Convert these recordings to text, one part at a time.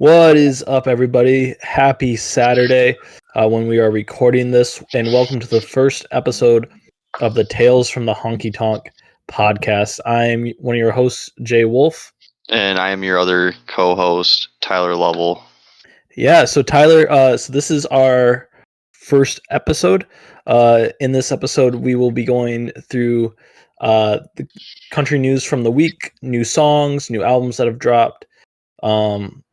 What is up, everybody? Happy Saturday when we are recording this, and welcome to the first episode of the Tales from the Honky Tonk Podcast. I'm one of your hosts, JWolf. And I am your other co-host, Tyler Lovell. Yeah, so Tyler, so this is our first episode. In this episode, we will be going through the country news from the week, new songs, new albums that have dropped.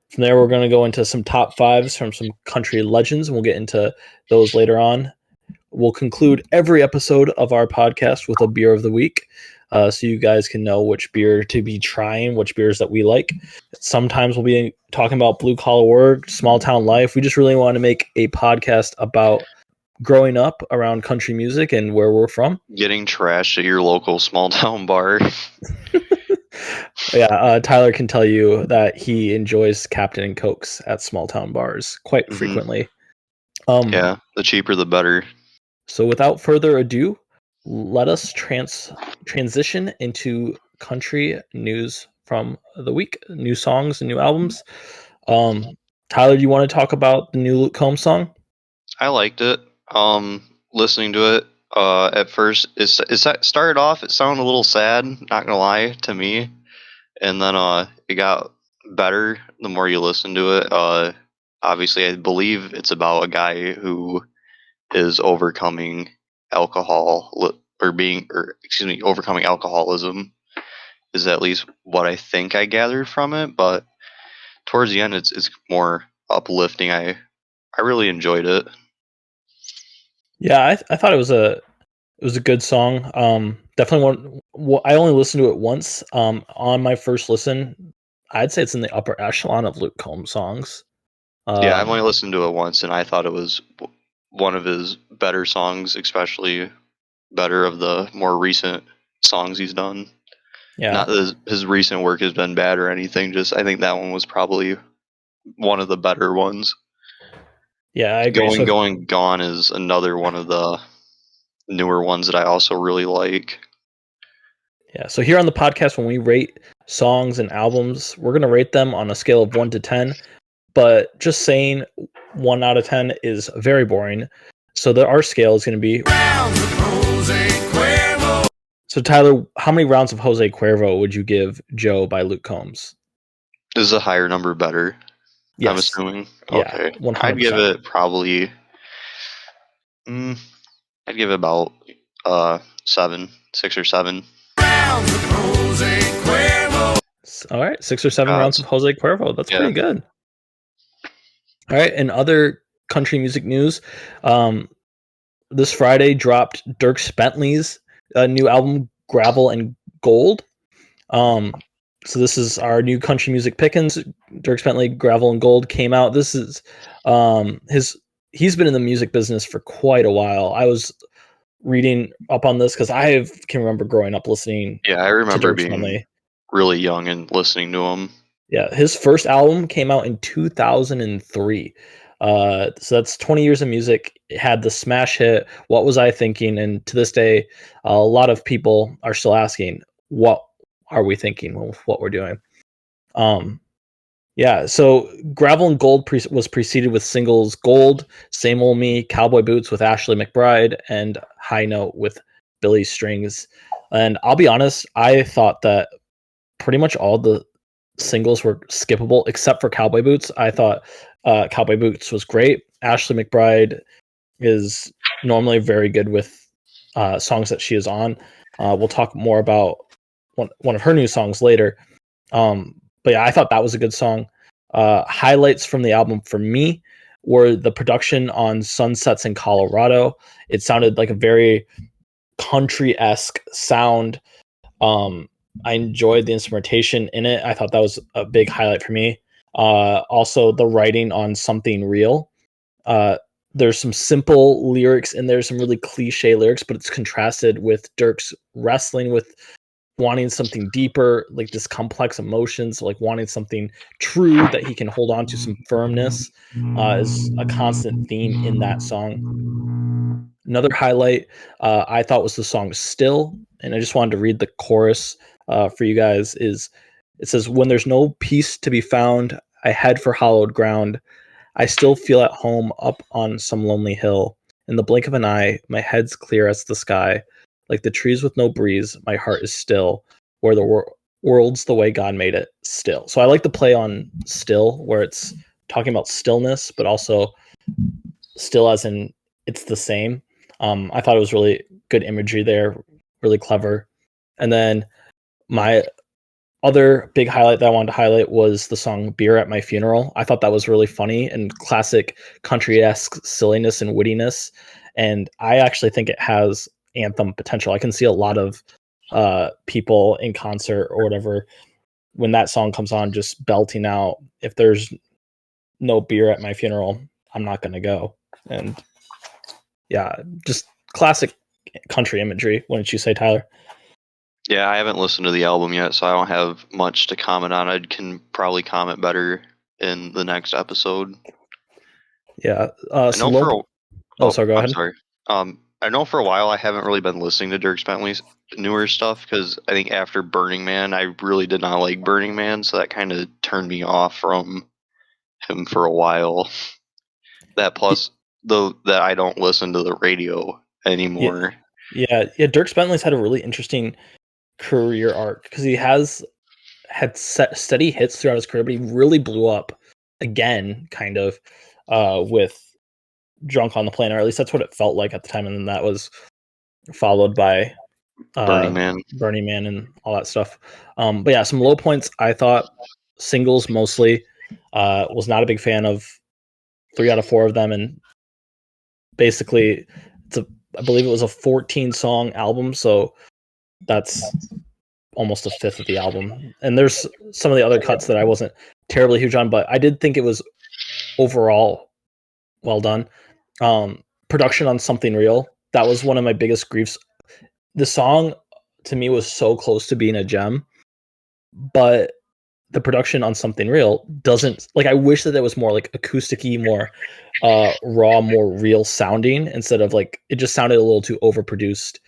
From there, we're going to go into some top fives from some country legends, and we'll get into those later on. We'll conclude every episode of our podcast with a beer of the week, so you guys can know which beer to be trying, which beers that we like. Sometimes we'll be talking about blue-collar work, small-town life. We just really want to make a podcast about growing up around country music and where we're from. Getting trashed at your local small-town bar. Yeah, Tyler can tell you that he enjoys Captain and Cokes at small town bars quite frequently. Yeah, the cheaper the better. So without further ado, let us transition into country news from the week, new songs and new albums. Tyler, do you want to talk about the new Luke Combs song? I liked it. Listening to it, at first, it started off, it sounded a little sad, not gonna lie, to me. And then it got better the more you listen to it. Obviously, I believe it's about a guy who is overcoming overcoming alcoholism, is at least what I think I gathered from it. But towards the end, it's more uplifting. I really enjoyed it. Yeah, I thought it was a good song. Definitely one. I only listened to it once. On my first listen, I'd say it's in the upper echelon of Luke Combs songs. Yeah, I've only listened to it once, and I thought it was one of his better songs, especially better of the more recent songs he's done. Yeah, not that his recent work has been bad or anything. Just I think that one was probably one of the better ones. Yeah, I agree. Going Gone is another one of the newer ones that I also really like. Yeah, so here on the podcast, when we rate songs and albums, we're going to rate them on a scale of 1 to 10, but just saying 1 out of 10 is very boring. So our scale is going to be... So Tyler, how many rounds of Jose Cuervo would you give Joe by Luke Combs? Is a higher number better? Yes. I'm assuming. Yeah, okay. 100%. I'd give it probably... I'd give it about 6 or 7. All right, 6 or 7 rounds of Jose Cuervo. That's pretty good. All right, and other country music news. This Friday dropped Dierks Bentley's new album, Gravel and Gold. So this is our new country music pickings. Dierks Bentley, Gravel and Gold came out. This is he's been in the music business for quite a while. I was reading up on this because I can remember growing up listening. Yeah, I remember being Bentley. Really young and listening to him. Yeah, his first album came out in 2003. So that's 20 years of music. It had the smash hit, What Was I Thinking? And to this day, a lot of people are still asking, what are we thinking with what we're doing? Yeah, so Gravel and Gold was preceded with singles Gold, Same Old Me, Cowboy Boots with Ashley McBryde, and High Note with Billy Strings. And I'll be honest, I thought that pretty much all the singles were skippable except for Cowboy Boots. I thought Cowboy Boots was great. Ashley McBryde is normally very good with songs that she is on. We'll talk more about one of her new songs later. But yeah, I thought that was a good song. Highlights from the album for me were the production on Sunsets in Colorado. It sounded like a very country-esque sound. I enjoyed the instrumentation in it. I thought that was a big highlight for me. Also, the writing on Something Real. There's some simple lyrics in there, some really cliche lyrics, but it's contrasted with Dierks wrestling with wanting something deeper, like this complex emotions, like wanting something true that he can hold on to, some firmness, is a constant theme in that song. Another highlight I thought was the song Still, and I just wanted to read the chorus for you guys. It says, when there's no peace to be found, I head for hallowed ground. I still feel at home up on some lonely hill. In the blink of an eye, my head's clear as the sky. Like the trees with no breeze, my heart is still, where the world's the way God made it, still. So I like the play on still, where it's talking about stillness, but also still as in it's the same. I thought it was really good imagery there, really clever. And then my other big highlight that I wanted to highlight was the song Beer at My Funeral. I thought that was really funny and classic country-esque silliness and wittiness. And I actually think it has anthem potential. I can see a lot of people in concert or whatever, when that song comes on, just belting out, if there's no beer at my funeral, I'm not going to go. And yeah, just classic country imagery, wouldn't you say, Tyler? Yeah, I haven't listened to the album yet, so I don't have much to comment on. I can probably comment better in the next episode. Yeah. I know for sorry, go ahead. Sorry. I know for a while I haven't really been listening to Dierks Bentley's newer stuff because I think after Burning Man, I really did not like Burning Man, so that kind of turned me off from him for a while. That plus that I don't listen to the radio anymore. Yeah. Dierks Bentley's had a really interesting career arc because he had steady hits throughout his career, but he really blew up again, kind of, with Drunk on the Plane, or at least that's what it felt like at the time, and then that was followed by Burning Man and all that stuff. But yeah, some low points. I thought singles mostly. Was not a big fan of 3 out of 4 of them, and basically, I believe it was a 14 song album, so that's almost a fifth of the album. And there's some of the other cuts that I wasn't terribly huge on, but I did think it was overall well done. Production on Something Real, that was one of my biggest griefs. The song to me was so close to being a gem, but the production on Something Real doesn't, like, I wish that it was more like acousticy, more raw, more real sounding, instead of like, it just sounded a little too overproduced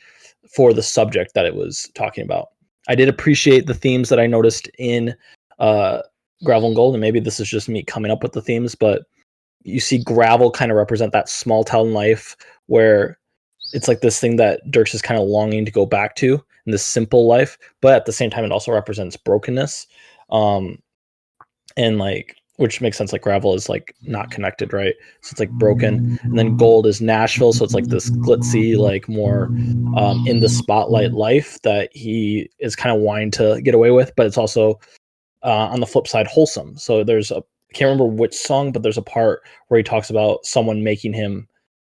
for the subject that it was talking about. I did appreciate the themes that I noticed in Gravel and Gold, and maybe this is just me coming up with the themes, but you see Gravel kind of represent that small town life where it's like this thing that Dierks is kind of longing to go back to in this simple life, but at the same time, it also represents brokenness. And like, which makes sense, like Gravel is like not connected, right? So it's like broken. And then Gold is Nashville, so it's like this glitzy, like more in the spotlight life that he is kind of wanting to get away with, but it's also on the flip side wholesome. So there's I can't remember which song, but there's a part where he talks about someone making him,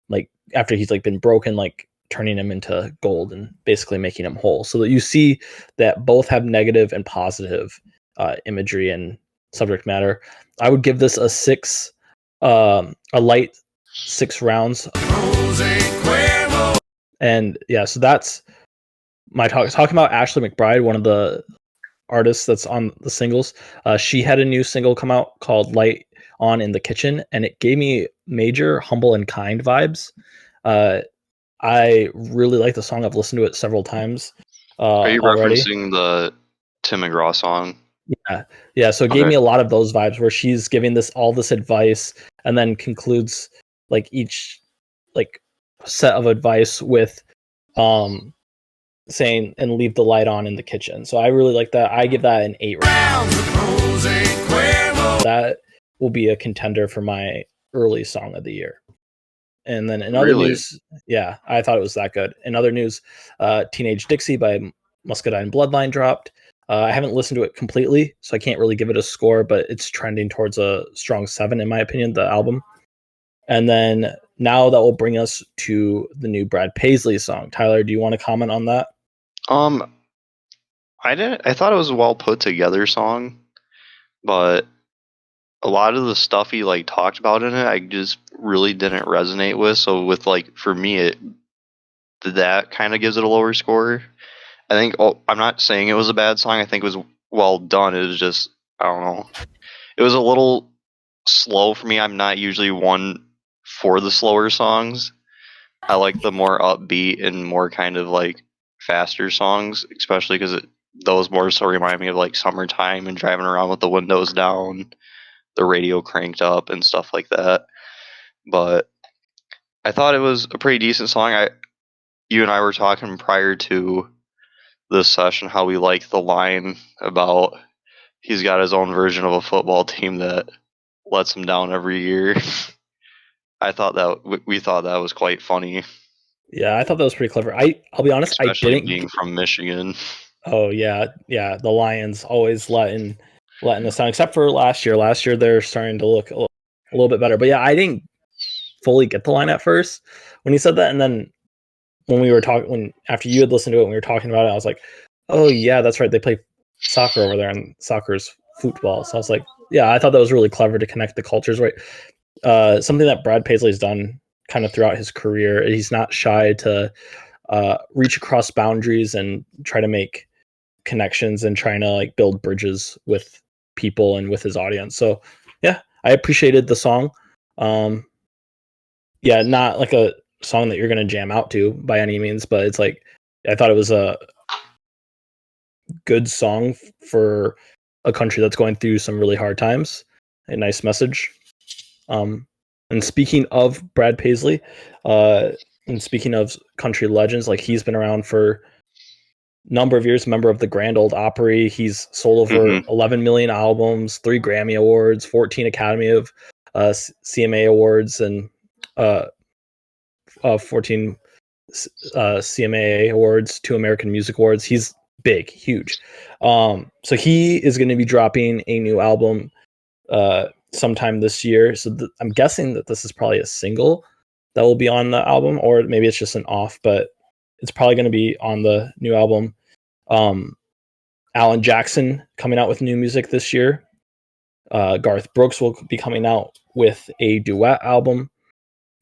like, after he's like been broken, like turning him into gold and basically making him whole. So that you see that both have negative and positive imagery and subject matter. I would give this a 6, a light 6 rounds. And yeah, so that's my talk. Talking about Ashley McBryde, one of the artists that's on the singles. She had a new single come out called Light On in the Kitchen, and it gave me major Humble and Kind vibes. I really like the song. I've listened to it several times. Are you already. Referencing the Tim McGraw song? Yeah. So it gave me a lot of those vibes where she's giving all this advice and then concludes like each like set of advice with saying, and leave the light on in the kitchen. So I really like that. I give that an 8. That will be a contender for my early song of the year. And then in other news, yeah, I thought it was that good. In other news, Teenage Dixie by Muscadine Bloodline dropped. I haven't listened to it completely, so I can't really give it a score, but it's trending towards a strong 7, in my opinion, the album. And then now that will bring us to the new Brad Paisley song. Tyler, do you want to comment on that? I thought it was a well put together song, but a lot of the stuff he like talked about in it, I just really didn't resonate with. So with like, for me, that kind of gives it a lower score. I think I'm not saying it was a bad song. I think it was well done. It was just, I don't know. It was a little slow for me. I'm not usually one for the slower songs. I like the more upbeat and more kind of like faster songs, especially because those more so remind me of like summertime and driving around with the windows down, the radio cranked up and stuff like that. But I thought it was a pretty decent song. You and I were talking prior to this session how we like the line about he's got his own version of a football team that lets him down every year. I thought that we thought that was quite funny. Yeah, I thought that was pretty clever. I'll be honest, especially I didn't. being from Michigan. Oh yeah. The Lions always letting us down, except for last year. Last year they're starting to look a little bit better. But yeah, I didn't fully get the line at first when he said that, and then when we were talking, after you had listened to it, and we were talking about it, I was like, oh yeah, that's right. They play soccer over there, and soccer's football. So I was like, yeah, I thought that was really clever to connect the cultures, right? Something that Brad Paisley's done kind of throughout his career. He's not shy to reach across boundaries and try to make connections and trying to like build bridges with people and with his audience. So yeah, I appreciated the song. Yeah, not like a song that you're going to jam out to by any means, but it's like I thought it was a good song for a country that's going through some really hard times. A nice message. And speaking of Brad Paisley, and speaking of country legends, like he's been around for a number of years, member of the Grand Ole Opry. He's sold over 11 million albums, 3 Grammy Awards, 14 Academy of CMA Awards, and 14 CMA Awards, 2 American Music Awards. He's big, huge. So he is going to be dropping a new album sometime this year. So I'm guessing that this is probably a single that will be on the album, or maybe it's just an off, but it's probably going to be on the new album. Alan Jackson coming out with new music this year. Garth Brooks will be coming out with a duet album.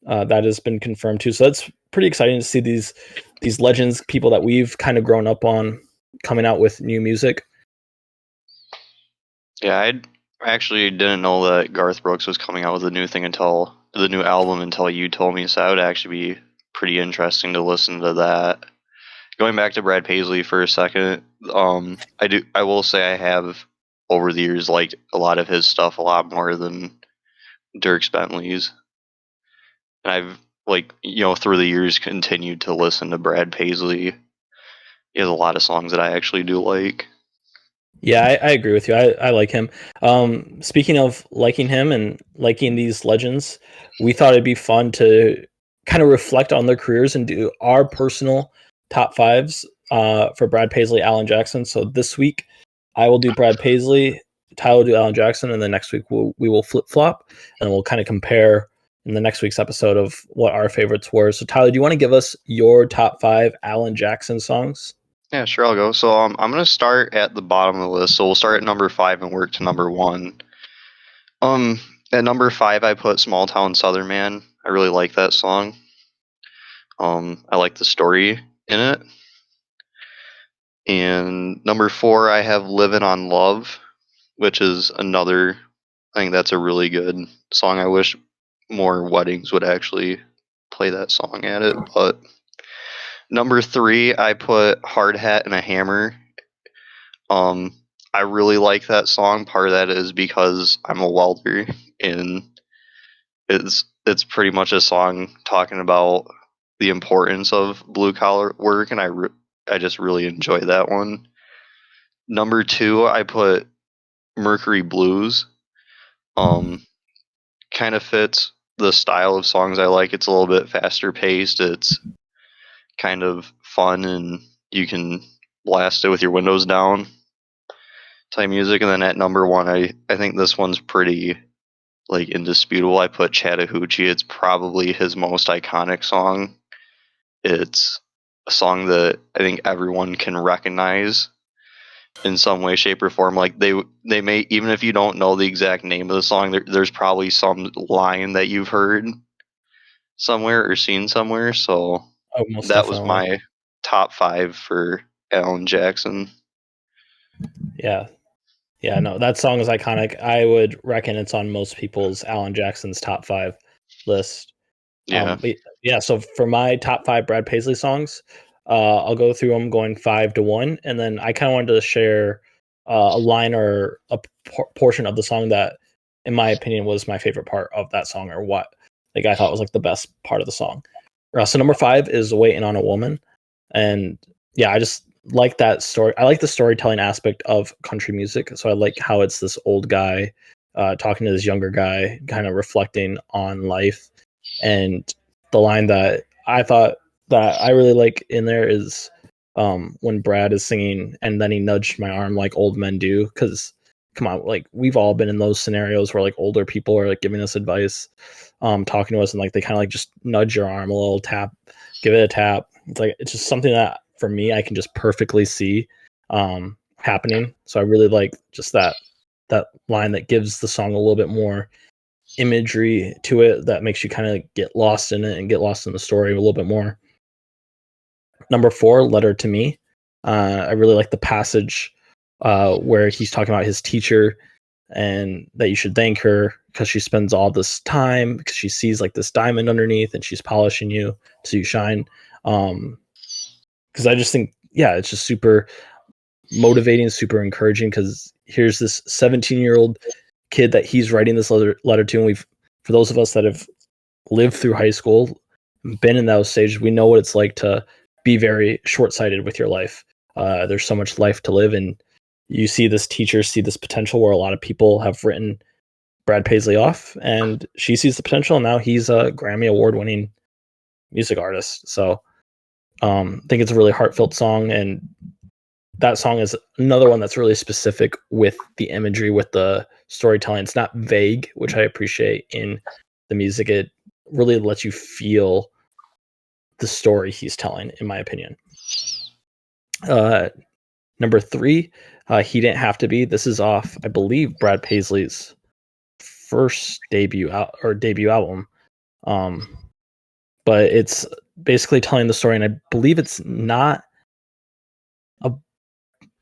That has been confirmed too. So that's pretty exciting to see these legends, people that we've kind of grown up on, coming out with new music. Yeah, I actually didn't know that Garth Brooks was coming out with a new new album until you told me. So that would actually be pretty interesting to listen to that. Going back to Brad Paisley for a second, I will say I have over the years liked a lot of his stuff a lot more than Dierks Bentley's. And I've through the years continued to listen to Brad Paisley. He has a lot of songs that I actually do like. Yeah, I agree with you. I like him. Speaking of liking him and liking these legends, we thought it'd be fun to kind of reflect on their careers and do our personal top 5s for Brad Paisley, Alan Jackson. So this week, I will do Brad Paisley, Tyler will do Alan Jackson, and then next week we will flip-flop, and we'll kind of compare in the next week's episode of what our favorites were. So Tyler, do you want to give us your top 5 Alan Jackson songs? Yeah, sure, I'll go. So I'm going to start at the bottom of the list. So we'll start at number 5 and work to number 1. At number 5, I put Small Town Southern Man. I really like that song. I like the story in it. And number 4, I have Livin' on Love, which is another, I think that's a really good song. I wish more weddings would actually play that song at it. But number 3, I put Hard Hat and a Hammer. I really like that song. Part of that is because I'm a welder, and it's pretty much a song talking about the importance of blue collar work, and I just really enjoy that one. Number 2, I put Mercury Blues. Kind of fits the style of songs I like. It's a little bit faster paced. It's kind of fun, and you can blast it with your windows down type music. And then at number 1, I think this one's pretty like indisputable. I put Chattahoochee. It's probably his most iconic song. It's a song that I think everyone can recognize in some way, shape, or form. Like they may, even if you don't know the exact name of the song, there's probably some line that you've heard somewhere or seen somewhere. So that was my top 5 for Alan Jackson. Yeah, no, that song is iconic. I would reckon it's on most people's Alan Jackson's top 5 list. Yeah. So for my top 5 Brad Paisley songs, I'll go through them going 5 to 1, and then I kind of wanted to share a line or a portion of the song that in my opinion, was my favorite part of that song, or what like I thought was like the best part of the song. So number 5 is Waiting on a Woman. And yeah, I just like that story. I like the storytelling aspect of country music. So I like how it's this old guy talking to this younger guy, kind of reflecting on life. And the line that I thought that I really like in there is when Brad is singing, and then he nudged my arm like old men do. Because come on, like we've all been in those scenarios where like older people are like giving us advice, talking to us, and like they kind of like just nudge your arm a little, tap, give it a tap. It's like it's just something that for me I can just perfectly see happening. So I really like just that line that gives the song a little bit more imagery to it, that makes you kind of get lost in it and get lost in the story a little bit more. Number 4, Letter to Me. I really like the passage where he's talking about his teacher and that you should thank her because she spends all this time, because she sees like this diamond underneath and she's polishing you so you shine. Because I just think, yeah, it's just super motivating, super encouraging, because here's this 17-year-old kid that he's writing this letter to, and for those of us that have lived through high school, been in those stages, we know what it's like to be very short-sighted with your life. There's so much life to live, and you see this teacher see this potential where a lot of people have written Brad Paisley off, and she sees the potential, and now he's a Grammy award-winning music artist. So I think it's a really heartfelt song, and that song is another one that's really specific with the imagery, with the storytelling. It's not vague, which I appreciate in the music. It really lets you feel the story he's telling, in my opinion. Number 3, He Didn't Have to Be. This is off, I believe, Brad Paisley's first debut album. But it's basically telling the story, and I believe it's not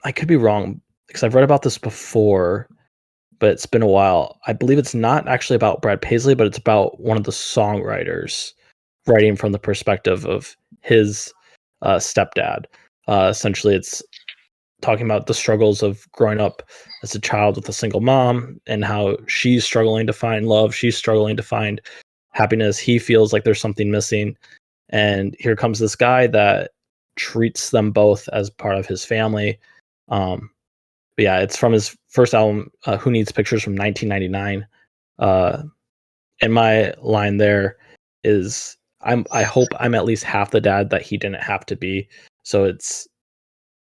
I could be wrong because I've read about this before, but it's been a while. I believe it's not actually about Brad Paisley, but it's about one of the songwriters writing from the perspective of his stepdad. Essentially, it's talking about the struggles of growing up as a child with a single mom and how she's struggling to find love. She's struggling to find happiness. He feels like there's something missing. And here comes this guy that treats them both as part of his family. But yeah, it's from his first album, Who Needs Pictures, from 1999. And my line there is, I hope I'm at least half the dad that he didn't have to be. So it's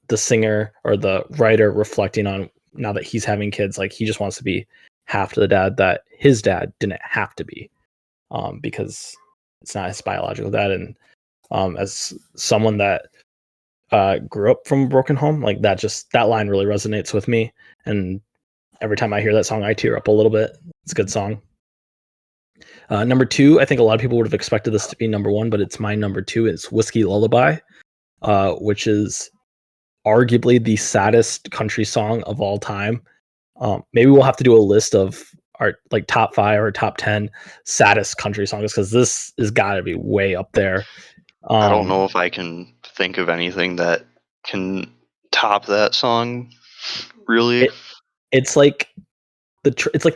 the singer or the writer reflecting on, now that he's having kids, like he just wants to be half the dad that his dad didn't have to be, because it's not his biological dad. And as someone that grew up from a broken home, like that line really resonates with me, and every time I hear that song I tear up a little bit. It's a good song. Number 2, I think a lot of people would have expected this to be number 1, but it's my number 2. It's Whiskey Lullaby, which is arguably the saddest country song of all time. Maybe we'll have to do a list of our like top 5 or top 10 saddest country songs, because this has got to be way up there. I don't know if I can think of anything that can top that song. Really, it's like the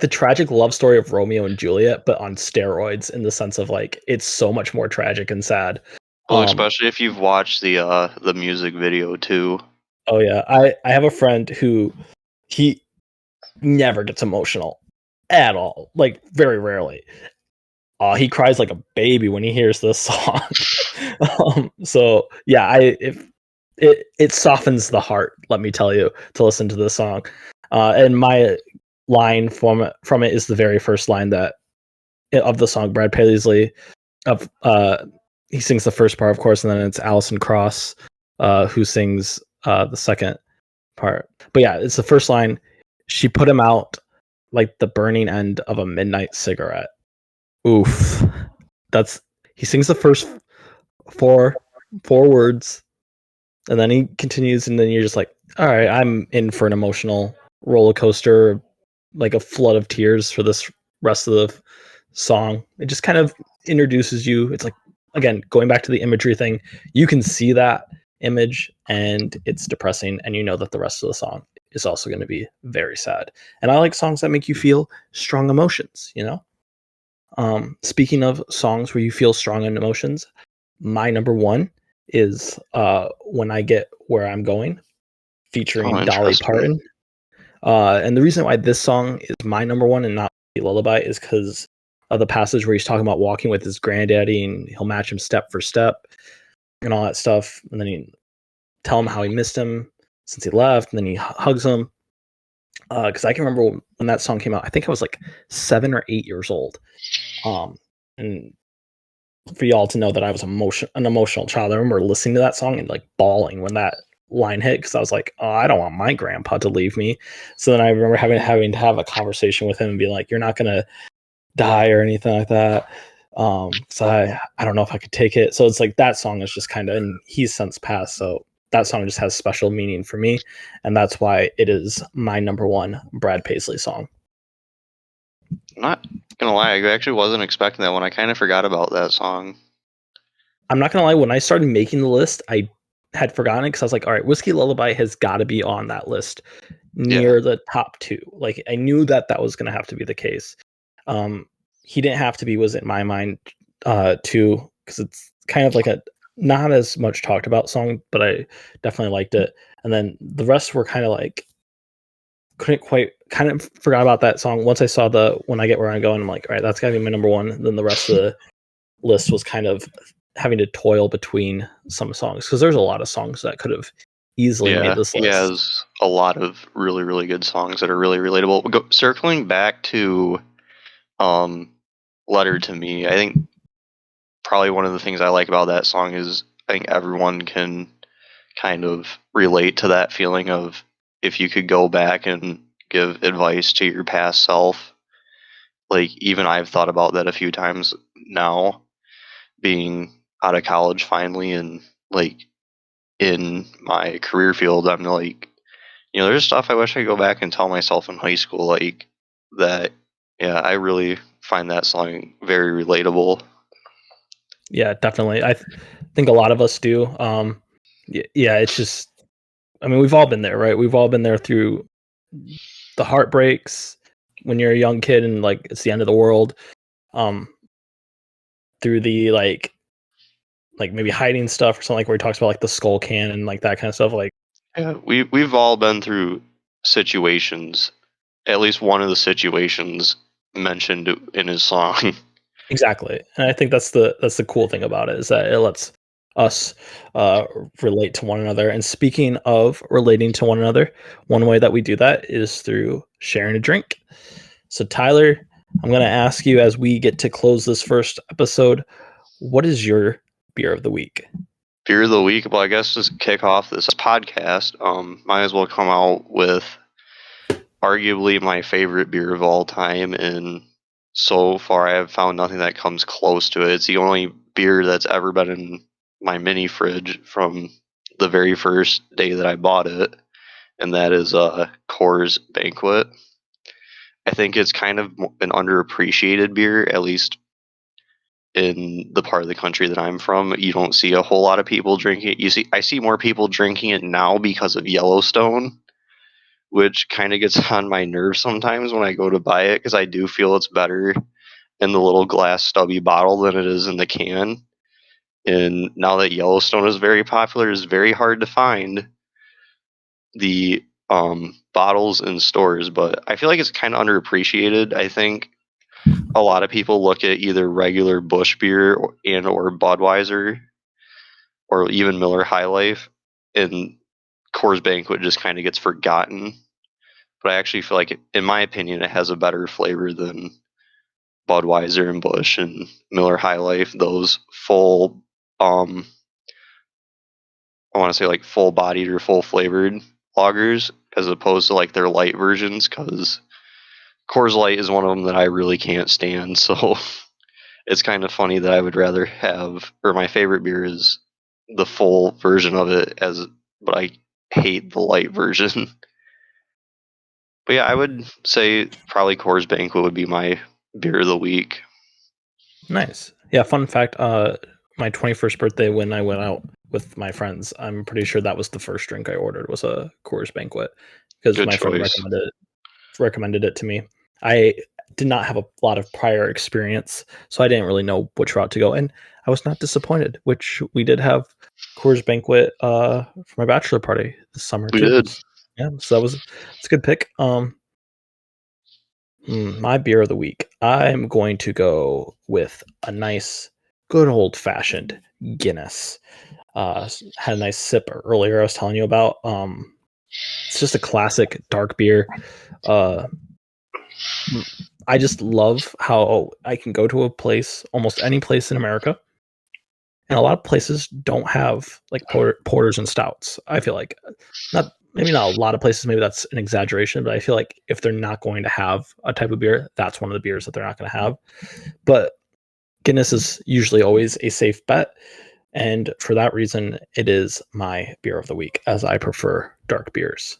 tragic love story of Romeo and Juliet, but on steroids, in the sense of like it's so much more tragic and sad. Well, especially if you've watched the music video too. Oh yeah, I have a friend who he never gets emotional at all, like very rarely. He cries like a baby when he hears this song. So yeah, it softens the heart, let me tell you, to listen to this song. And my line from it is the very first line of the song. Brad Paisley he sings the first part, of course, and then it's Alison Krauss who sings the second part. But yeah, it's the first line. She put him out like the burning end of a midnight cigarette. Oof. He sings the first four words, and then he continues, and then you're just like, all right, I'm in for an emotional roller coaster, like a flood of tears for this rest of the song. It just kind of introduces you. It's like, again, going back to the imagery thing, you can see that image and it's depressing, and you know that the rest of the song is also going to be very sad. And I like songs that make you feel strong emotions, you know? Speaking of songs where you feel strong emotions, my number one is When I Get Where I'm Going, featuring Dolly interesting. Parton. And the reason why this song is my number one and not Lullaby is because of the passage where he's talking about walking with his granddaddy and he'll match him step for step and all that stuff. And then he tell him how he missed him since he left. And then he hugs him. Because I can remember when that song came out, I think I was like 7 or 8 years old. And for y'all to know that I was an emotional child, I remember listening to that song and like bawling when that line hit because I was like, oh, I don't want my grandpa to leave me. So then I remember having to have a conversation with him and being like, you're not gonna die or anything like that. So I don't know if I could take it. So it's like that song is just kind of, and he's since passed, so that song just has special meaning for me, and that's why it is my number one Brad Paisley song. I'm not gonna lie, I actually wasn't expecting that one. I kind of forgot about that song. I'm not gonna lie, when I started making the list, I had forgotten it because I was like, all right, Whiskey Lullaby has got to be on that list near the top two. Like I knew that was gonna have to be the case. He didn't have to be, was in my mind too, because it's kind of like a not as much talked about song, but I definitely liked it. And then the rest were kind of like couldn't quite, kind of forgot about that song. Once I saw the When I Get Where I'm Going, I'm like, all right, that's gotta be my number one. And then the rest of the list was kind of having to toil between some songs because there's a lot of songs that could have easily made this list. He has a lot of really, really good songs that are really relatable. Circling back to Letter to Me, I think probably one of the things I like about that song is I think everyone can kind of relate to that feeling of if you could go back and give advice to your past self. Like, even I've thought about that a few times now, being out of college finally and like in my career field. I'm like, there's stuff I wish I could go back and tell myself in high school, like that. Yeah, I really find that song very relatable. Yeah, definitely. I think a lot of us do. Yeah, it's just, I mean, we've all been there, right? We've all been there through the heartbreaks when you're a young kid and like it's the end of the world. Through the like maybe hiding stuff or something, like where he talks about like the skull can and like that kind of stuff. Like, yeah, we've all been through situations. At least one of the situations mentioned in his song. exactly, and I think that's the cool thing about it is that it lets us relate to one another. And speaking of relating to one another, one way that we do that is through sharing a drink. So Tyler, I'm going to ask you as we get to close this first episode, what is your beer of the week? Beer of the week. Well, I guess just kick off this podcast. Might as well come out with arguably my favorite beer of all time, and so far I have found nothing that comes close to it. It's the only beer that's ever been in my mini fridge from the very first day that I bought it, and that is Coors Banquet. I think it's kind of an underappreciated beer, at least in the part of the country that I'm from. You don't see a whole lot of people drinking it. I see more people drinking it now because of Yellowstone, which kind of gets on my nerves sometimes when I go to buy it because I do feel it's better in the little glass stubby bottle than it is in the can. And now that Yellowstone is very popular, it's very hard to find the bottles in stores. But I feel like it's kind of underappreciated. I think a lot of people look at either regular Busch beer or Budweiser or even Miller High Life, and Coors Banquet just kind of gets forgotten. But I actually feel like, in my opinion, it has a better flavor than Budweiser and Busch and Miller High Life. Those full, I want to say like full bodied or full flavored lagers, as opposed to like their light versions. Because Coors Light is one of them that I really can't stand. So it's kind of funny that I would rather have, or my favorite beer is the full version of it, but I hate the light version. But yeah, I would say probably Coors Banquet would be my beer of the week. Nice. Yeah, fun fact, my 21st birthday when I went out with my friends. I'm pretty sure that was the first drink I ordered was a Coors Banquet because Good my friend choice. recommended it to me. I did not have a lot of prior experience, so I didn't really know which route to go, and I was not disappointed. Which we did have Coors Banquet for my bachelor party this summer We too. did. Yeah, so it's a good pick. My beer of the week. I'm going to go with a nice, good old fashioned Guinness. Had a nice sip earlier. I was telling you about. It's just a classic dark beer. I just love how I can go to a place, almost any place in America, and a lot of places don't have like porters and stouts. I feel like maybe not a lot of places. Maybe that's an exaggeration, but I feel like if they're not going to have a type of beer, that's one of the beers that they're not going to have. But Guinness is usually always a safe bet, and for that reason, it is my beer of the week, as I prefer dark beers.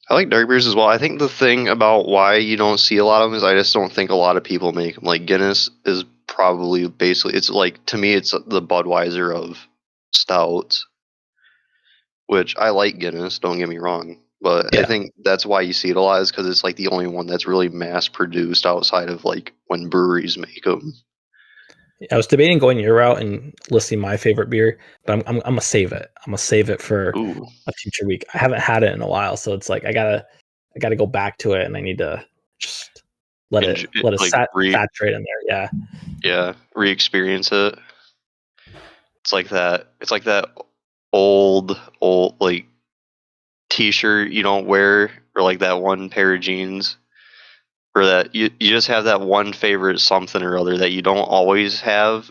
I like dark beers as well. I think the thing about why you don't see a lot of them is I just don't think a lot of people make them. Like Guinness is probably basically, it's like, to me, it's the Budweiser of stouts, which I like Guinness, don't get me wrong. But I Yeah. think that's why you see it a lot is because it's like the only one that's really mass produced outside of like when breweries make them. I was debating going your route and listing my favorite beer, but I'm gonna save it. I'm gonna save it for Ooh. a future week. I haven't had it in a while, so it's like I gotta go back to it, and I need to just let it Like saturate in there. Yeah, re-experience it. It's like that. It's like that old like t-shirt you don't wear, or like that one pair of jeans, or that you just have that one favorite something or other that you don't always have,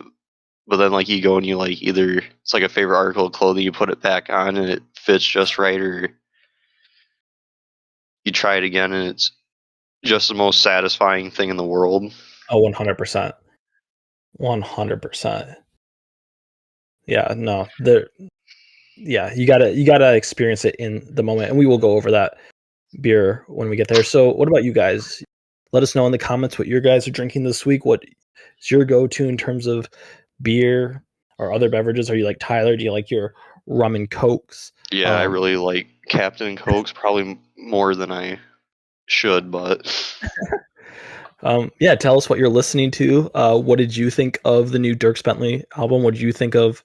but then like you go and you like either it's like a favorite article of clothing, you put it back on and it fits just right, or you try it again and it's just the most satisfying thing in the world. Oh, 100%. 100%. Yeah, no. You gotta experience it in the moment, and we will go over that beer when we get there. So what about you guys? Let us know in the comments what your guys are drinking this week. What is your go-to in terms of beer or other beverages? Are you like Tyler? Do you like your rum and cokes? Yeah, I really like Captain Coke's probably more than I should, but Yeah, tell us what you're listening to. What did you think of the new Dierks Bentley album? What did you think of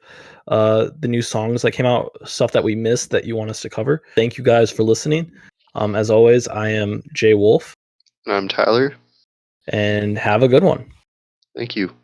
the new songs that came out, stuff that we missed that you want us to cover? Thank you guys for listening. As always, I am JWolf. I'm Tyler. And have a good one. Thank you.